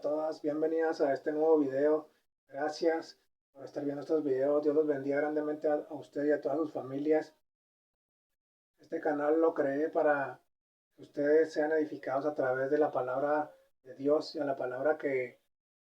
a todas, bienvenidas a este nuevo video. Gracias por estar viendo estos videos. Dios los bendiga grandemente a usted y a todas sus familias. Este canal lo creé para que ustedes sean edificados a través de la palabra de Dios y a la palabra que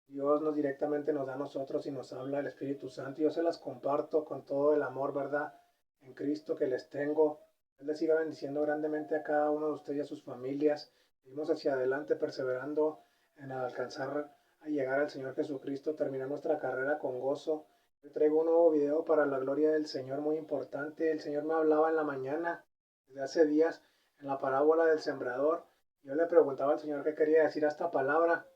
Dios directamente nos da a nosotros y nos habla el Espíritu Santo. Yo se las comparto con todo el amor, ¿verdad? En Cristo que les tengo. Él les siga bendiciendo grandemente a cada uno de ustedes y a sus familias. Seguimos hacia adelante perseverando en alcanzar a llegar al Señor Jesucristo, terminar nuestra carrera con gozo. Yo traigo un nuevo video para la gloria del Señor muy importante. El Señor me hablaba en la mañana, desde hace días, en la parábola del sembrador. Yo le preguntaba al Señor qué quería decir a esta palabra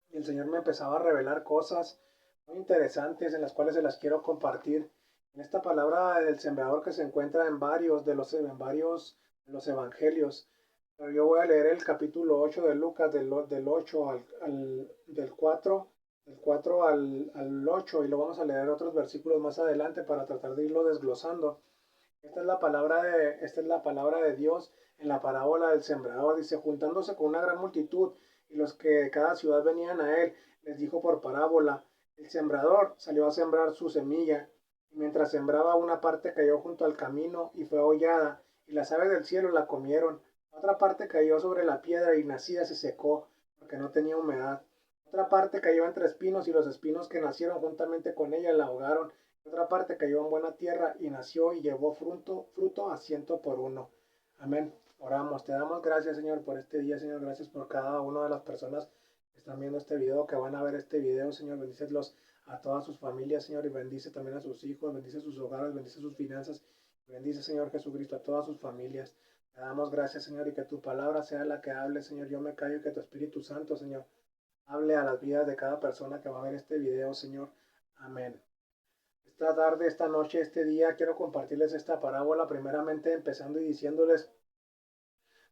y el Señor me empezaba a revelar cosas muy interesantes en las cuales se las quiero compartir. En esta palabra del sembrador que se encuentra en varios de los evangelios. Pero yo voy a leer el capítulo 8 de Lucas, del 8 del 4, del 4 al 8, y lo vamos a leer otros versículos más adelante para tratar de irlo desglosando. Esta es la palabra de Dios en la parábola del sembrador. Dice, juntándose con una gran multitud y los que de cada ciudad venían a él, les dijo por parábola, el sembrador salió a sembrar su semilla, y mientras sembraba una parte cayó junto al camino y fue hollada, y las aves del cielo la comieron. Otra parte cayó sobre la piedra y nacida se secó, porque no tenía humedad. Otra parte cayó entre espinos y los espinos que nacieron juntamente con ella la ahogaron. Otra parte cayó en buena tierra y nació y llevó fruto a 100 por 1. Amén. Oramos. Te damos gracias, Señor, por este día, Señor. Gracias por cada una de las personas que están viendo este video, que van a ver este video, Señor. Bendícelos a todas sus familias, Señor, y bendice también a sus hijos, bendice sus hogares, bendice sus finanzas. Bendice, Señor Jesucristo, a todas sus familias. Te damos gracias, Señor, y que tu palabra sea la que hable, Señor. Yo me callo y que tu Espíritu Santo, Señor, hable a las vidas de cada persona que va a ver este video, Señor. Amén. Esta tarde, esta noche, este día, quiero compartirles esta parábola, primeramente empezando y diciéndoles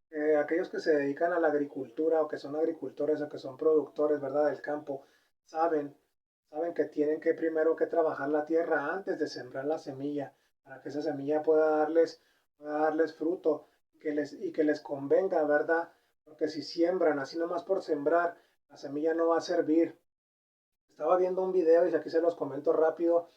que aquellos que se dedican a la agricultura o que son agricultores o que son productores, ¿verdad?, del campo, saben, saben que tienen que primero que trabajar la tierra antes de sembrar la semilla, para que esa semilla pueda darles fruto y que les convenga, ¿verdad? Porque si siembran así nomás por sembrar, la semilla no va a servir. Estaba viendo un video y aquí se los comento rápido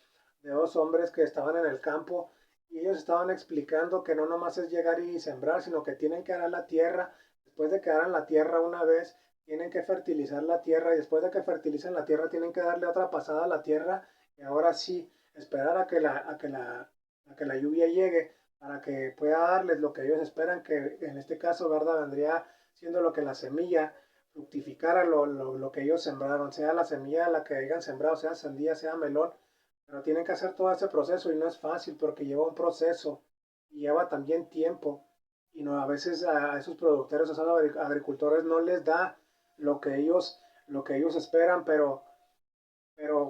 de dos hombres que estaban en el campo y ellos estaban explicando que no nomás es llegar y sembrar, sino que tienen que arar la tierra. Después de que aran la tierra una vez, tienen que fertilizar la tierra y después de que fertilicen la tierra, tienen que darle otra pasada a la tierra y ahora sí, esperar a que la lluvia llegue para que pueda darles lo que ellos esperan, que en este caso, ¿verdad? Vendría siendo lo que la semilla fructificara lo que ellos sembraron, sea la semilla la que hayan sembrado, sea sandía, sea melón, pero tienen que hacer todo ese proceso y no es fácil porque lleva un proceso y lleva también tiempo y no, a veces a esos productores, a esos agricultores no les da lo que ellos esperan, pero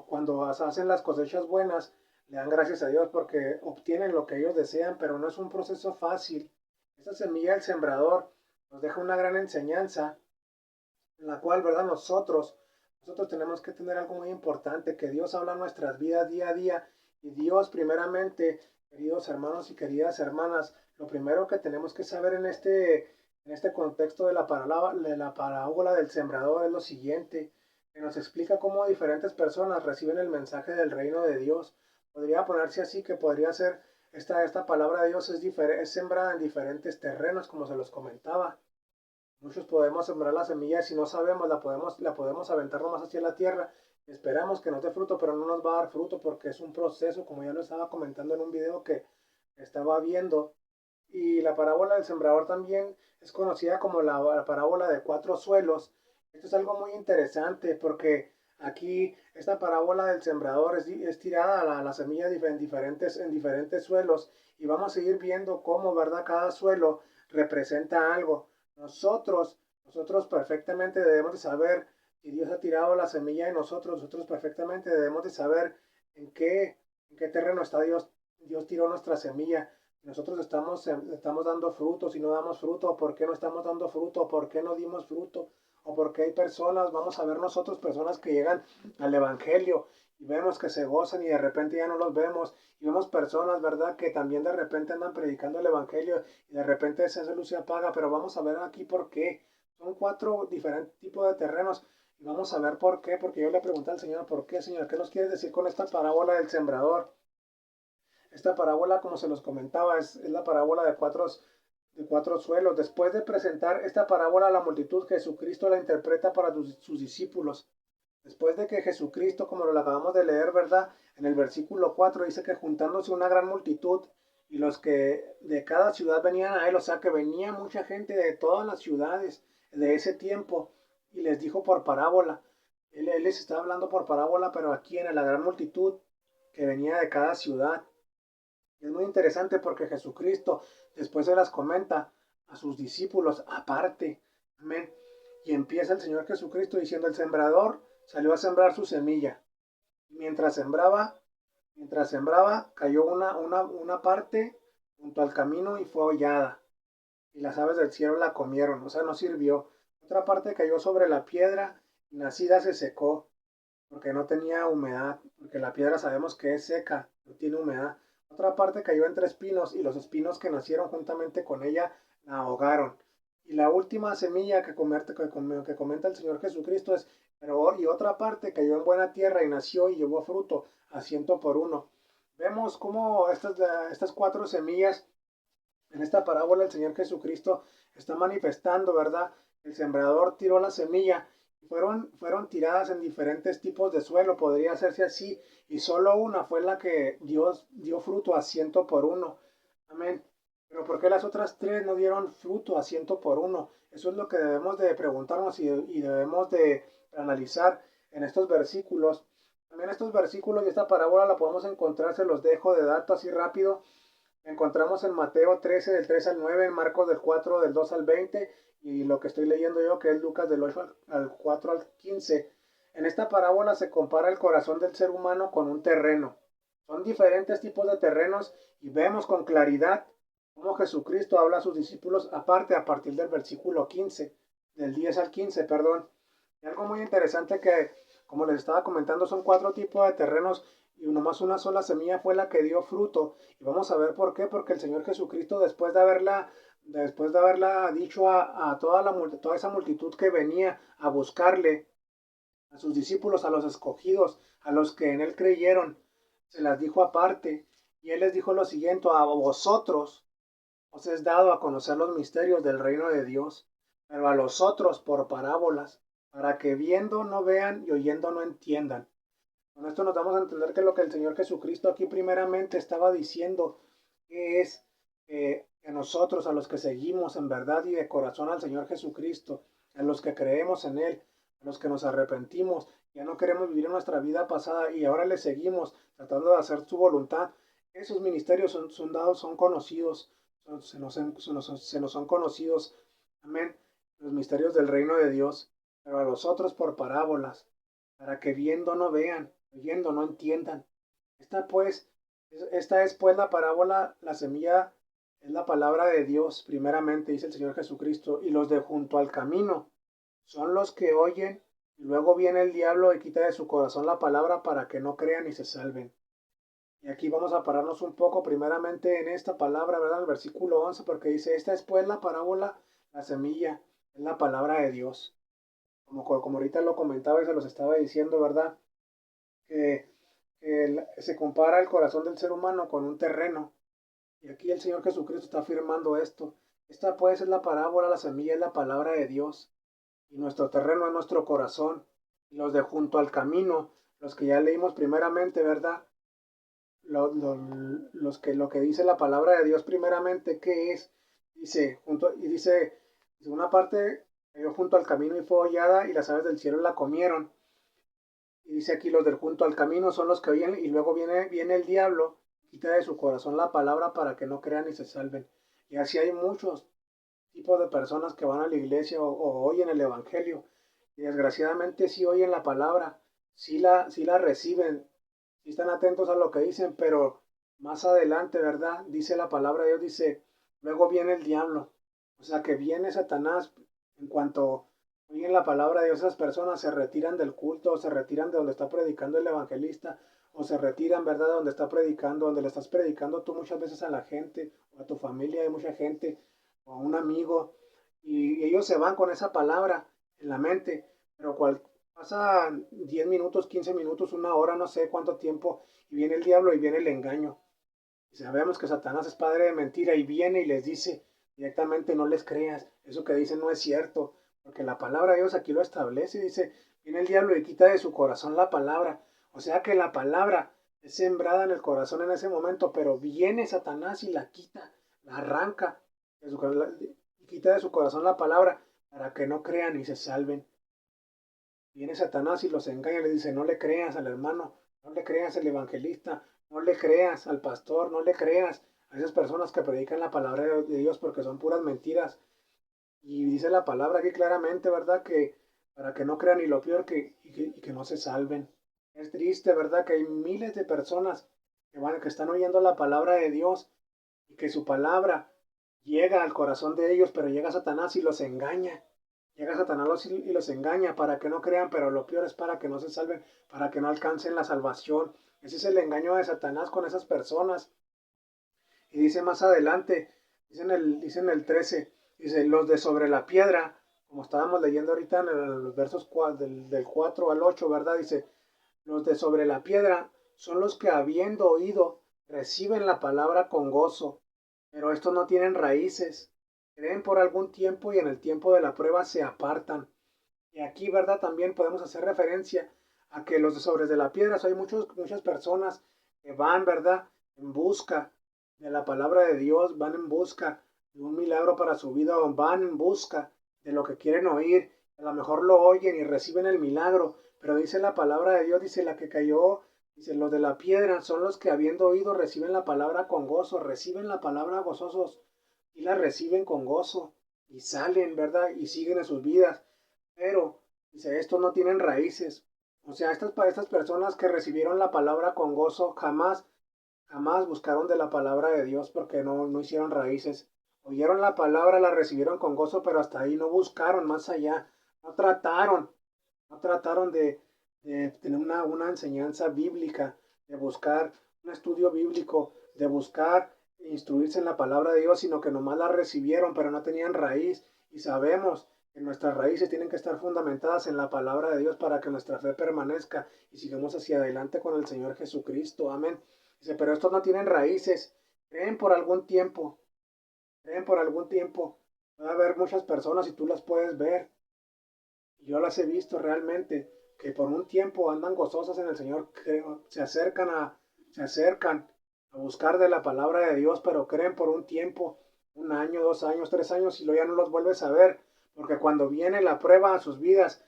cuando hacen las cosechas buenas, le dan gracias a Dios porque obtienen lo que ellos desean, pero no es un proceso fácil. Esta semilla del sembrador nos deja una gran enseñanza en la cual, ¿verdad? Nosotros tenemos que tener algo muy importante, que Dios habla en nuestras vidas día a día y Dios primeramente, queridos hermanos y queridas hermanas, lo primero que tenemos que saber en este contexto de la parábola del sembrador es lo siguiente, que nos explica cómo diferentes personas reciben el mensaje del reino de Dios. Podría ponerse así que podría ser, esta palabra de Dios es sembrada en diferentes terrenos, como se los comentaba. Muchos podemos sembrar la semilla y si no sabemos, la podemos aventar nomás hacia la tierra. Esperamos que nos dé fruto, pero no nos va a dar fruto porque es un proceso, como ya lo estaba comentando en un video que estaba viendo. Y la parábola del sembrador también es conocida como la parábola de 4 suelos. Esto es algo muy interesante porque aquí esta parábola del sembrador es tirada a la semilla en diferentes suelos y vamos a ir viendo cómo, ¿verdad? Cada suelo representa algo. Nosotros perfectamente debemos de saber si Dios ha tirado la semilla en nosotros perfectamente debemos de saber en qué terreno está Dios. Dios tiró nuestra semilla. Nosotros estamos dando frutos y no damos fruto. ¿Por qué no estamos dando fruto? ¿Por qué no dimos fruto? O porque hay personas, vamos a ver nosotros, personas que llegan al Evangelio y vemos que se gozan y de repente ya no los vemos. Y vemos personas, ¿verdad?, que también de repente andan predicando el Evangelio y de repente esa luz se apaga. Pero vamos a ver aquí por qué. Son 4 diferentes tipos de terrenos Y vamos a ver por qué, porque yo le pregunté al Señor, ¿por qué, Señor? ¿Qué nos quieres decir con esta parábola del sembrador? Esta parábola, como se los comentaba, es la parábola de cuatro suelos. Después de presentar esta parábola a la multitud, Jesucristo la interpreta para sus discípulos. Después de que Jesucristo, como lo acabamos de leer, ¿verdad? En el versículo 4 dice que juntándose una gran multitud y los que de cada ciudad venían a él, o sea que venía mucha gente de todas las ciudades de ese tiempo y les dijo por parábola. Él les está hablando por parábola, pero aquí en la gran multitud que venía de cada ciudad. Y es muy interesante porque Jesucristo después se las comenta a sus discípulos aparte. Amén. Y empieza el Señor Jesucristo diciendo, el sembrador salió a sembrar su semilla. Mientras sembraba, cayó una parte junto al camino y fue hollada. Y las aves del cielo la comieron, o sea, no sirvió. Otra parte cayó sobre la piedra y nacida se secó porque no tenía humedad, porque la piedra sabemos que es seca, no tiene humedad. Otra parte cayó entre espinos y los espinos que nacieron juntamente con ella la ahogaron. Y la última semilla que comenta el Señor Jesucristo es, pero y otra parte cayó en buena tierra y nació y llevó fruto a ciento por uno. Vemos cómo estas cuatro semillas en esta parábola el Señor Jesucristo está manifestando, ¿verdad? El sembrador tiró la semilla y fueron tiradas en diferentes tipos de suelo, podría hacerse así, y solo una fue la que Dios dio fruto a ciento por uno. Amén. Pero ¿por qué las otras tres no dieron fruto a ciento por uno? Eso es lo que debemos de preguntarnos y debemos de analizar en estos versículos. También estos versículos y esta parábola la podemos encontrar, se los dejo de dato así rápido. Encontramos en Mateo 13, del 3 al 9, en Marcos del 4, del 2 al 20, y lo que estoy leyendo yo, que es Lucas del 8 al 4 al 15. En esta parábola se compara el corazón del ser humano con un terreno. Son diferentes tipos de terrenos y vemos con claridad cómo Jesucristo habla a sus discípulos aparte a partir del versículo 15, del 10 al 15, perdón. Y algo muy interesante que, como les estaba comentando, son cuatro tipos de terrenos y nomás una sola semilla fue la que dio fruto. Y vamos a ver por qué, porque el Señor Jesucristo, después de haberla dicho a toda esa multitud que venía a buscarle, a sus discípulos, a los escogidos, a los que en él creyeron, se las dijo aparte. Y él les dijo lo siguiente, a vosotros os es dado a conocer los misterios del reino de Dios, pero a los otros por parábolas, para que viendo no vean y oyendo no entiendan. Con esto nos damos a entender que lo que el Señor Jesucristo aquí primeramente estaba diciendo es que nosotros, a los que seguimos en verdad y de corazón al Señor Jesucristo, a los que creemos en Él, a los que nos arrepentimos, ya no queremos vivir en nuestra vida pasada y ahora le seguimos tratando de hacer su voluntad, esos ministerios son dados, son conocidos, se nos son conocidos, amén, los misterios del reino de Dios, pero a los otros por parábolas, para que viendo no vean, oyendo no entiendan. Esta es pues la parábola, la semilla es la palabra de Dios, primeramente, dice el Señor Jesucristo, y los de junto al camino son los que oyen, y luego viene el diablo y quita de su corazón la palabra para que no crean y se salven. Y aquí vamos a pararnos un poco primeramente en esta palabra, ¿verdad? El versículo 11, porque dice, esta es pues la parábola, la semilla, es la palabra de Dios. Como ahorita lo comentaba y se los estaba diciendo, ¿verdad? Que se compara el corazón del ser humano con un terreno. Y aquí el Señor Jesucristo está afirmando esto. Esta pues es la parábola, la semilla es la palabra de Dios. Y nuestro terreno es nuestro corazón. Y los de junto al camino, los que ya leímos primeramente, ¿verdad? Lo que dice la palabra de Dios primeramente, ¿qué es? Dice, una parte cayó junto al camino y fue hollada y las aves del cielo la comieron. Y dice aquí, los del junto al camino son los que oyen y luego viene el diablo, quita de su corazón la palabra para que no crean y se salven. Y así hay muchos tipos de personas que van a la iglesia o oyen el evangelio y desgraciadamente sí oyen la palabra, sí la reciben, sí están atentos a lo que dicen, pero más adelante, ¿verdad? Dice la palabra de Dios, dice, luego viene el diablo. O sea que viene Satanás en cuanto oyen la palabra de Dios, esas personas se retiran del culto, o se retiran de donde está predicando el evangelista, o se retiran, ¿verdad?, de donde está predicando, donde le estás predicando tú muchas veces a la gente, o a tu familia, hay mucha gente, o a un amigo, y ellos se van con esa palabra en la mente, pero Pasa 10 minutos, 15 minutos, una hora, no sé cuánto tiempo, y viene el diablo y viene el engaño. Y sabemos que Satanás es padre de mentira y viene y les dice directamente, no les creas, eso que dicen no es cierto, porque la palabra de Dios aquí lo establece, dice, viene el diablo y quita de su corazón la palabra. O sea que la palabra es sembrada en el corazón en ese momento, pero viene Satanás y la quita, la arranca, y quita de su corazón la palabra para que no crean y se salven. Viene Satanás y los engaña y le dice, no le creas al hermano, no le creas al evangelista, no le creas al pastor, no le creas a esas personas que predican la palabra de Dios porque son puras mentiras. Y dice la palabra aquí claramente, ¿verdad? Que para que no crean y lo peor que no se salven. Es triste, ¿verdad? Que hay miles de personas que están oyendo la palabra de Dios y que su palabra llega al corazón de ellos, pero llega Satanás y los engaña. Llega Satanás y los engaña para que no crean, pero lo peor es para que no se salven, para que no alcancen la salvación. Ese es el engaño de Satanás con esas personas. Y dice más adelante, dice en el 13, dice, los de sobre la piedra, como estábamos leyendo ahorita en los versos del 4 al 8, ¿verdad? Dice, los de sobre la piedra son los que habiendo oído reciben la palabra con gozo, pero estos no tienen raíces. Creen por algún tiempo y en el tiempo de la prueba se apartan. Y aquí, ¿verdad? También podemos hacer referencia a que los de sobre de la piedra, hay muchas personas que van, ¿verdad? En busca de la palabra de Dios, van en busca de un milagro para su vida o van en busca de lo que quieren oír. A lo mejor lo oyen y reciben el milagro, pero dice la palabra de Dios, dice la que cayó, dice los de la piedra son los que habiendo oído reciben la palabra con gozo, reciben la palabra gozosos y la reciben con gozo y salen, ¿verdad? Y siguen en sus vidas. Pero, dice, estos no tienen raíces. O sea, estas personas que recibieron la palabra con gozo jamás buscaron de la palabra de Dios porque no hicieron raíces. Oyeron la palabra, la recibieron con gozo, pero hasta ahí no buscaron más allá. No trataron, no trataron de tener una enseñanza bíblica, de buscar un estudio bíblico, de buscar instruirse en la palabra de Dios, sino que nomás la recibieron, pero no tenían raíz. Y sabemos que nuestras raíces tienen que estar fundamentadas en la palabra de Dios para que nuestra fe permanezca y sigamos hacia adelante con el Señor Jesucristo. Amén. Dice, pero estos no tienen raíces, creen por algún tiempo, creen por algún tiempo. Puede haber muchas personas y tú las puedes ver, y yo las he visto realmente, que por un tiempo andan gozosas en el Señor, que se acercan a buscar de la palabra de Dios, pero creen por un tiempo, un año, 2 años, 3 años, y luego ya no los vuelves a ver, porque cuando viene la prueba a sus vidas,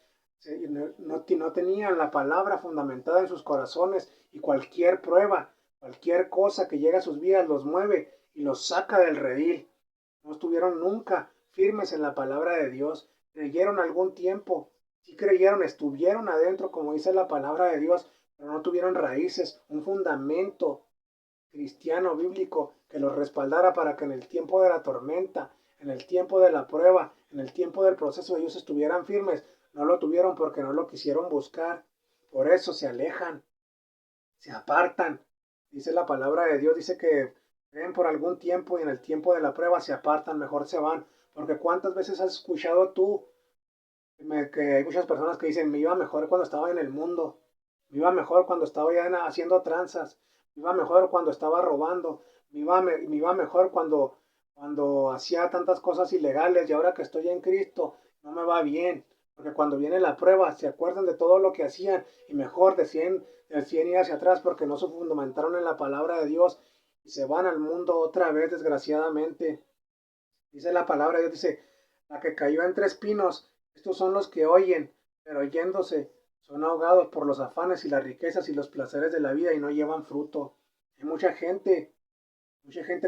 no tenían la palabra fundamentada en sus corazones, y cualquier prueba, cualquier cosa que llega a sus vidas los mueve y los saca del redil. No estuvieron nunca firmes en la palabra de Dios, creyeron algún tiempo, sí creyeron, estuvieron adentro, como dice la palabra de Dios, pero no tuvieron raíces, un fundamento cristiano bíblico que los respaldara para que en el tiempo de la tormenta, en el tiempo de la prueba, en el tiempo del proceso ellos estuvieran firmes. No lo tuvieron porque no lo quisieron buscar. Por eso se alejan, se apartan. Dice la palabra de Dios, dice que creen por algún tiempo y en el tiempo de la prueba se apartan, mejor se van. Porque cuántas veces has escuchado tú que hay muchas personas que dicen, me iba mejor cuando estaba en el mundo, me iba mejor cuando estaba ya haciendo tranzas, me iba mejor cuando estaba robando, me iba mejor cuando hacía tantas cosas ilegales y ahora que estoy en Cristo no me va bien, porque cuando viene la prueba se acuerdan de todo lo que hacían y mejor deciden ir hacia atrás porque no se fundamentaron en la palabra de Dios y se van al mundo otra vez desgraciadamente. Dice la palabra de Dios, dice, la que cayó entre espinos, estos son los que oyen, pero yéndose, son ahogados por los afanes y las riquezas y los placeres de la vida y no llevan fruto. Hay mucha gente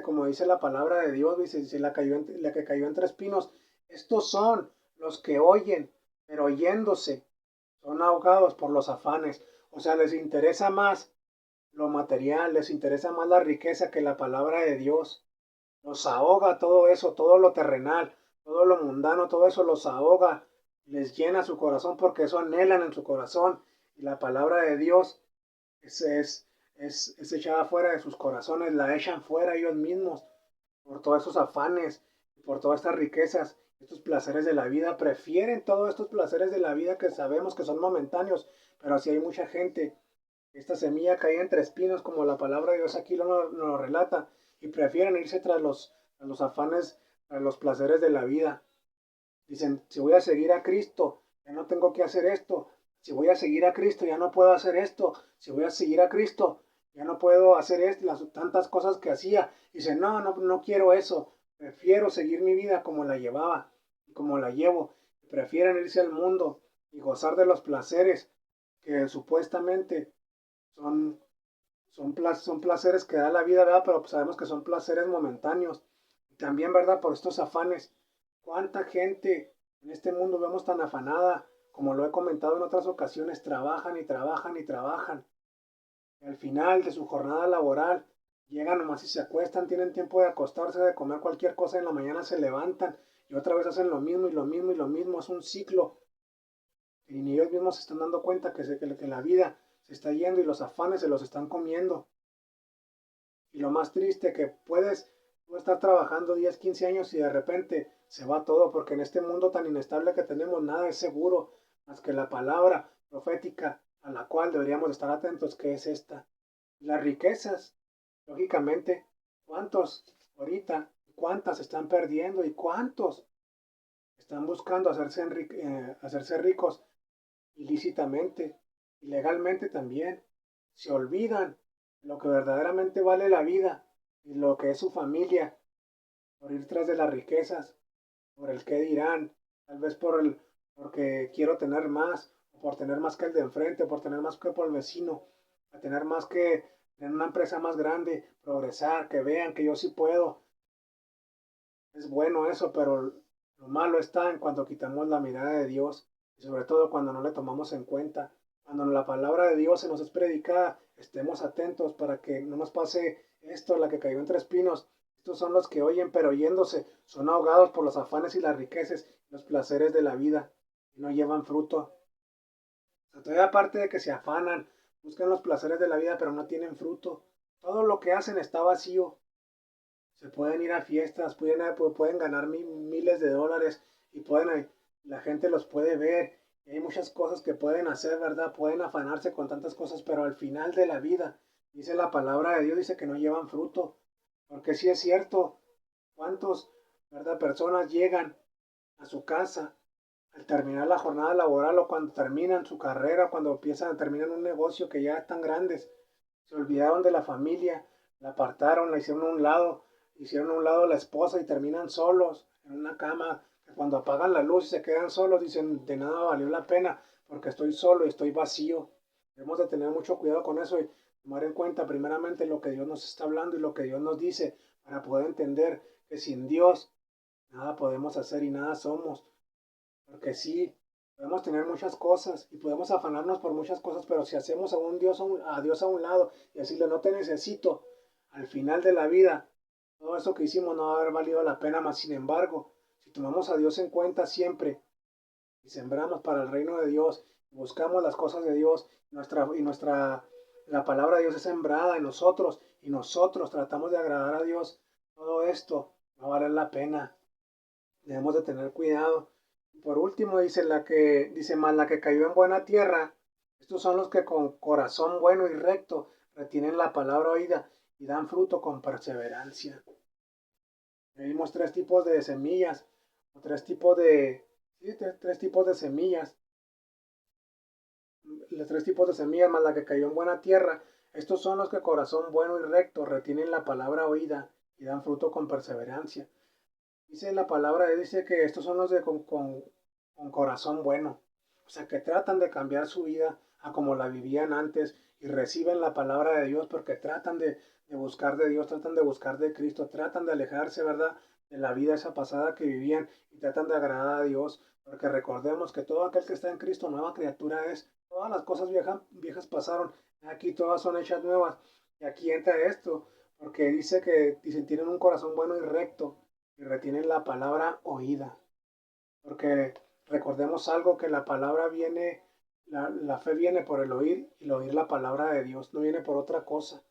como dice la palabra de Dios, dice la que cayó entre espinos, estos son los que oyen, pero yéndose, son ahogados por los afanes. O sea, les interesa más lo material, les interesa más la riqueza que la palabra de Dios. Los ahoga todo eso, todo lo terrenal, todo lo mundano, todo eso los ahoga, les llena su corazón porque eso anhelan en su corazón. Y la palabra de Dios es echada fuera de sus corazones, la echan fuera ellos mismos por todos esos afanes, por todas estas riquezas estos placeres de la vida, prefieren todos estos placeres de la vida que sabemos que son momentáneos, pero así hay mucha gente. Esta semilla cae entre espinos, como la palabra de Dios aquí lo relata, y prefieren irse tras los afanes, tras los placeres de la vida. Dicen, si voy a seguir a Cristo, ya no tengo que hacer esto. Si voy a seguir a Cristo, ya no puedo hacer esto. Si voy a seguir a Cristo, ya no puedo hacer tantas cosas que hacía. Dicen, no quiero eso. Prefiero seguir mi vida como la llevaba y como la llevo. Prefieren irse al mundo y gozar de los placeres que supuestamente son, son placeres que da la vida, ¿verdad? Pero pues sabemos que son placeres momentáneos. Y también, ¿verdad? Por estos afanes. ¿Cuánta gente en este mundo vemos tan afanada? Como lo he comentado en otras ocasiones, trabajan y trabajan y trabajan. Y al final de su jornada laboral, llegan nomás y se acuestan, tienen tiempo de acostarse, de comer cualquier cosa, en la mañana se levantan y otra vez hacen lo mismo y lo mismo y lo mismo. Es un ciclo. Y ni ellos mismos se están dando cuenta que la vida se está yendo y los afanes se los están comiendo. Y lo más triste que puedes tú estar trabajando 10 15 años y de repente se va todo, porque en este mundo tan inestable que tenemos nada es seguro más que la palabra profética a la cual deberíamos estar atentos, que es esta. Las riquezas, lógicamente, ¿cuántos ahorita, cuántas están perdiendo y cuántos están buscando hacerse ricos ilícitamente, ilegalmente también? Se olvidan lo que verdaderamente vale la vida y lo que es su familia, por ir tras de las riquezas, por el qué dirán, tal vez porque quiero tener más, o por tener más que el de enfrente, por tener más que por el vecino, a tener más que tener una empresa más grande, progresar, que vean que yo sí puedo. Es bueno eso, pero lo malo está en cuando quitamos la mirada de Dios y sobre todo cuando no le tomamos en cuenta. Cuando la palabra de Dios se nos es predicada, estemos atentos para que no nos pase esto, la que cayó entre espinos. Estos son los que oyen, pero oyéndose son ahogados por los afanes y las riquezas, los placeres de la vida y no llevan fruto. O sea, todavía aparte de que se afanan, buscan los placeres de la vida, pero no tienen fruto. Todo lo que hacen está vacío. Se pueden ir a fiestas, pueden ganar miles de dólares y la gente los puede ver. Y hay muchas cosas que pueden hacer, ¿verdad? Pueden afanarse con tantas cosas, pero al final de la vida, dice la palabra de Dios, dice que no llevan fruto. Porque sí es cierto, ¿cuántos, verdad, personas llegan a su casa al terminar la jornada laboral o cuando terminan su carrera, cuando terminan un negocio que ya están grandes? Se olvidaron de la familia, la apartaron, la hicieron a un lado a la esposa y terminan solos en una cama. Que cuando apagan la luz y se quedan solos, dicen, de nada valió la pena porque estoy solo y estoy vacío. Debemos de tener mucho cuidado con eso y tomar en cuenta primeramente lo que Dios nos está hablando y lo que Dios nos dice para poder entender que sin Dios nada podemos hacer y nada somos. Porque sí, podemos tener muchas cosas y podemos afanarnos por muchas cosas, pero si hacemos a Dios a un lado y decirle no te necesito, al final de la vida, todo eso que hicimos no va a haber valido la pena más. Sin embargo, si tomamos a Dios en cuenta siempre y sembramos para el reino de Dios, buscamos las cosas de Dios, la palabra de Dios es sembrada en nosotros y nosotros tratamos de agradar a Dios, todo esto va a valer la pena. Debemos de tener cuidado. Por último, dice más la que cayó en buena tierra. Estos son los que con corazón bueno y recto retienen la palabra oída y dan fruto con perseverancia. Vimos tres tipos de semillas, o tres tipos de semillas, los tres tipos de semillas más la que cayó en buena tierra. Estos son los que corazón bueno y recto retienen la palabra oída y dan fruto con perseverancia. Dice la palabra, dice que estos son los con corazón bueno, o sea, que tratan de cambiar su vida a como la vivían antes y reciben la palabra de Dios porque tratan de buscar de Dios, tratan de buscar de Cristo, tratan de alejarse, ¿verdad?, de la vida esa pasada que vivían y tratan de agradar a Dios, porque recordemos que todo aquel que está en Cristo, nueva criatura es, todas las cosas viejas pasaron, aquí todas son hechas nuevas, y aquí entra esto, porque dicen, tienen un corazón bueno y recto, y retienen la palabra oída. Porque recordemos algo, que la fe viene por el oír y el oír la palabra de Dios, no viene por otra cosa.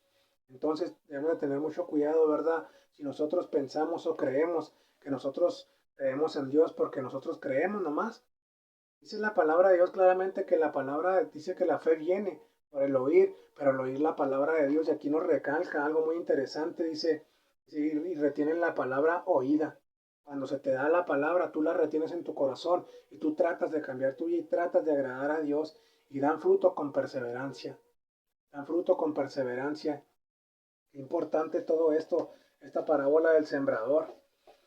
Entonces debemos de tener mucho cuidado, ¿verdad? Si nosotros pensamos o creemos que nosotros Creemos en Dios porque nosotros creemos nomás. Dice la palabra de Dios claramente que la palabra dice que la fe viene por el oír, pero al oír la palabra de Dios, y aquí nos recalca algo muy interesante, dice, sí, y retienen la palabra oída. Cuando se te da la palabra, tú la retienes en tu corazón y tú tratas de cambiar tu vida y tratas de agradar a Dios y dan fruto con perseverancia. Dan fruto con perseverancia. Qué importante todo esto, esta parábola del sembrador.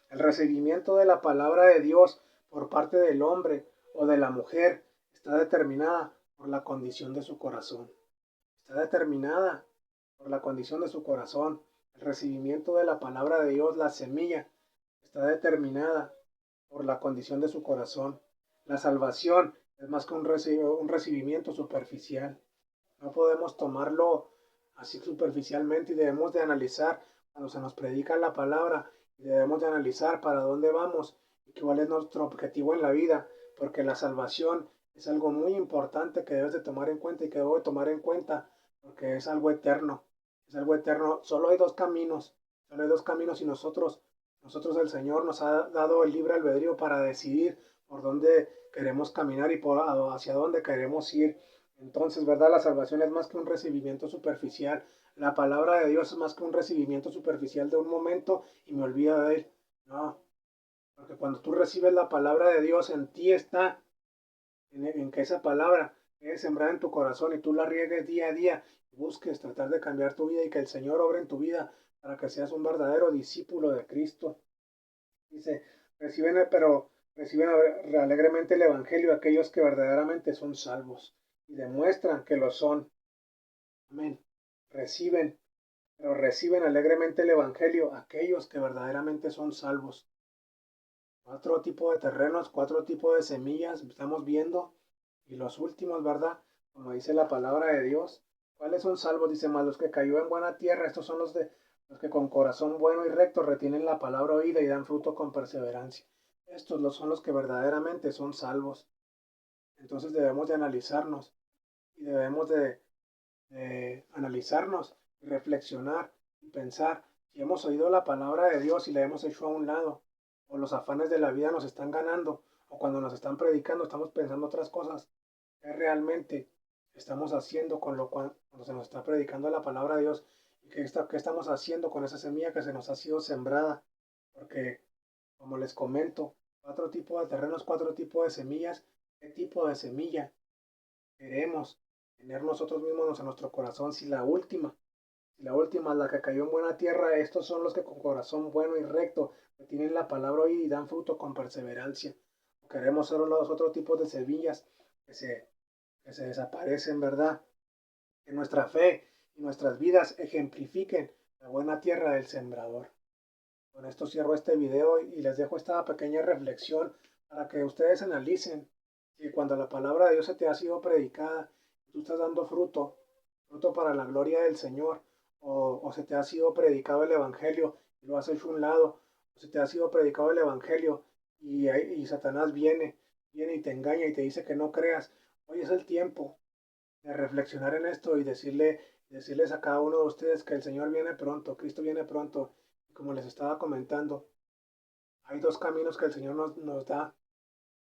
El recibimiento de la palabra de Dios por parte del hombre o de la mujer está determinada por la condición de su corazón. Está determinada por la condición de su corazón. El recibimiento de la palabra de Dios, la semilla, está determinada por la condición de su corazón. La salvación es más que un recibimiento superficial. No podemos tomarlo así superficialmente y debemos de analizar cuando se nos predica la palabra y debemos de analizar para dónde vamos y cuál es nuestro objetivo en la vida, porque la salvación es algo muy importante que debes de tomar en cuenta y que debo de tomar en cuenta porque es algo eterno. Es algo eterno. Solo hay dos caminos y nosotros el Señor nos ha dado el libre albedrío para decidir por dónde queremos caminar y hacia dónde queremos ir. Entonces, ¿verdad? La salvación es más que un recibimiento superficial. La palabra de Dios es más que un recibimiento superficial de un momento y me olvido de él. No, porque cuando tú recibes la palabra de Dios, en ti está, en que esa palabra es sembrada en tu corazón y tú la riegues día a día, busques tratar de cambiar tu vida y que el Señor obre en tu vida para que seas un verdadero discípulo de Cristo. Dice, reciben alegremente el Evangelio aquellos que verdaderamente son salvos y demuestran que lo son. Amén. Reciben, pero reciben alegremente el Evangelio aquellos que verdaderamente son salvos. Cuatro tipos de terrenos, cuatro tipos de semillas estamos viendo. Y los últimos, ¿verdad? Como dice la palabra de Dios. ¿Cuáles son salvos? Dice más los que cayó en buena tierra. Estos son los que con corazón bueno y recto retienen la palabra oída y dan fruto con perseverancia. Estos son los que verdaderamente son salvos. Entonces debemos de analizarnos y debemos de analizarnos y reflexionar y pensar si hemos oído la palabra de Dios y la hemos hecho a un lado, o los afanes de la vida nos están ganando, o cuando nos están predicando estamos pensando otras cosas, que realmente estamos haciendo con lo cual, cuando se nos está predicando la palabra de Dios, y qué estamos haciendo con esa semilla que se nos ha sido sembrada, porque como les comento, cuatro tipos de terrenos, cuatro tipos de semillas, ¿qué tipo de semilla queremos tener nosotros mismos en nuestro corazón? Si la última, la que cayó en buena tierra, estos son los que con corazón bueno y recto tienen la palabra hoy y dan fruto con perseverancia. O queremos ser los otros tipos de semillas que se, que se desaparecen, ¿verdad? Que nuestra fe y nuestras vidas ejemplifiquen la buena tierra del sembrador. Con esto cierro este video y les dejo esta pequeña reflexión para que ustedes analicen si cuando la palabra de Dios se te ha sido predicada, tú estás dando fruto, fruto para la gloria del Señor, o se te ha sido predicado el Evangelio y lo has hecho a un lado, o se te ha sido predicado el Evangelio y Satanás viene y te engaña y te dice que no creas. Hoy es el tiempo de reflexionar en esto y decirles a cada uno de ustedes que el Señor viene pronto, Cristo viene pronto. Y como les estaba comentando, hay dos caminos que el Señor nos da.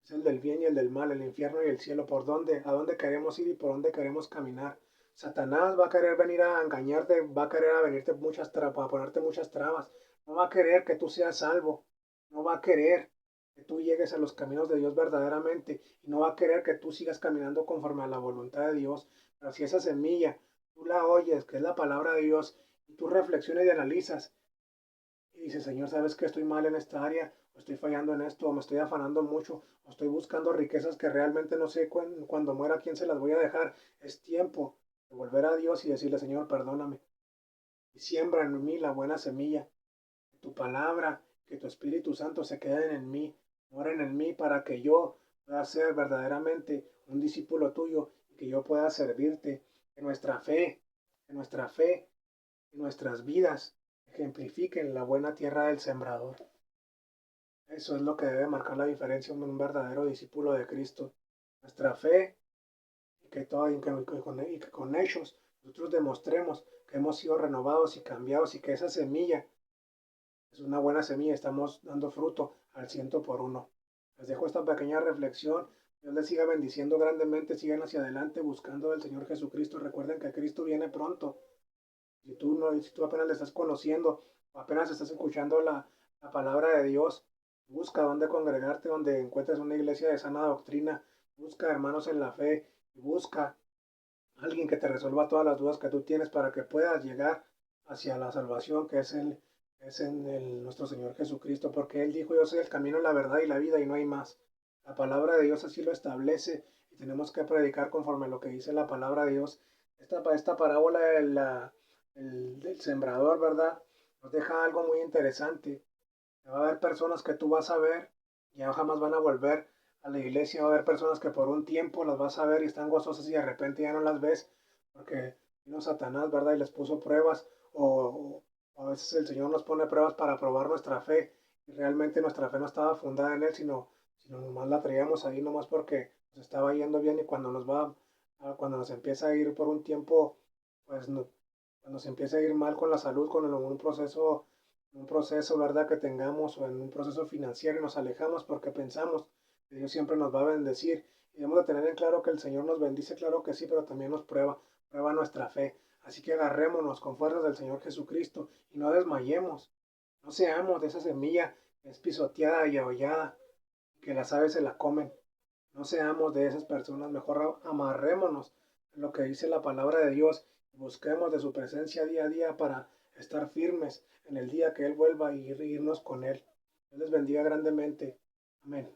Es el del bien y el del mal, el infierno y el cielo. ¿A dónde queremos ir y por dónde queremos caminar? Satanás va a querer venir a engañarte, va a querer a venirte muchas trabas, a ponerte muchas trabas. No va a querer que tú seas salvo. No va a querer que tú llegues a los caminos de Dios verdaderamente. Y no va a querer que tú sigas caminando conforme a la voluntad de Dios. Pero si esa semilla tú la oyes, que es la palabra de Dios, y tú reflexiones y analizas, y dices, Señor, ¿sabes que estoy mal en esta área? O estoy fallando en esto, o me estoy afanando mucho, o estoy buscando riquezas que realmente no sé cuando muera quién se las voy a dejar. Es tiempo de volver a Dios y decirle, Señor, perdóname. Y siembra en mí la buena semilla. Que tu palabra, que tu Espíritu Santo se queden en mí, moren en mí para que yo pueda ser verdaderamente un discípulo tuyo y que yo pueda servirte. Que nuestra fe y nuestras vidas ejemplifiquen la buena tierra del sembrador. Eso es lo que debe marcar la diferencia en un verdadero discípulo de Cristo. Nuestra fe y que con hechos nosotros demostremos que hemos sido renovados y cambiados y que esa semilla es una buena semilla, estamos dando fruto al 100 por 1. Les dejo esta pequeña reflexión. Dios les siga bendiciendo grandemente, sigan hacia adelante buscando del Señor Jesucristo. Recuerden que Cristo viene pronto. Si tú apenas le estás conociendo o apenas estás escuchando la palabra de Dios, busca dónde congregarte, donde encuentres una iglesia de sana doctrina, busca hermanos en la fe, busca alguien que te resuelva todas las dudas que tú tienes para que puedas llegar hacia la salvación que es en nuestro Señor Jesucristo, porque Él dijo, yo soy el camino, la verdad y la vida y no hay más. La palabra de Dios así lo establece y tenemos que predicar conforme a lo que dice la palabra de Dios. Esta parábola del sembrador, ¿verdad? Nos deja algo muy interesante. Va a haber personas que tú vas a ver y ya jamás van a volver a la iglesia. Va a haber personas que por un tiempo las vas a ver y están gozosas y de repente ya no las ves porque vino Satanás, ¿verdad? Y les puso pruebas o a veces el Señor nos pone pruebas para probar nuestra fe y realmente nuestra fe no estaba fundada en Él, sino nomás la traíamos ahí nomás porque nos estaba yendo bien y cuando nos empieza a ir por un tiempo, pues cuando se empieza a ir mal con la salud, con un proceso, ¿verdad? Que tengamos o en un proceso financiero y nos alejamos porque pensamos que Dios siempre nos va a bendecir. Y debemos de tener en claro que el Señor nos bendice, claro que sí, pero también nos prueba nuestra fe. Así que agarrémonos con fuerzas del Señor Jesucristo y no desmayemos. No seamos de esa semilla que es pisoteada y ahollada, que las aves se la comen. No seamos de esas personas, mejor amarrémonos en lo que dice la palabra de Dios y busquemos de su presencia día a día para estar firmes en el día que Él vuelva y irnos con Él. Dios les bendiga grandemente. Amén.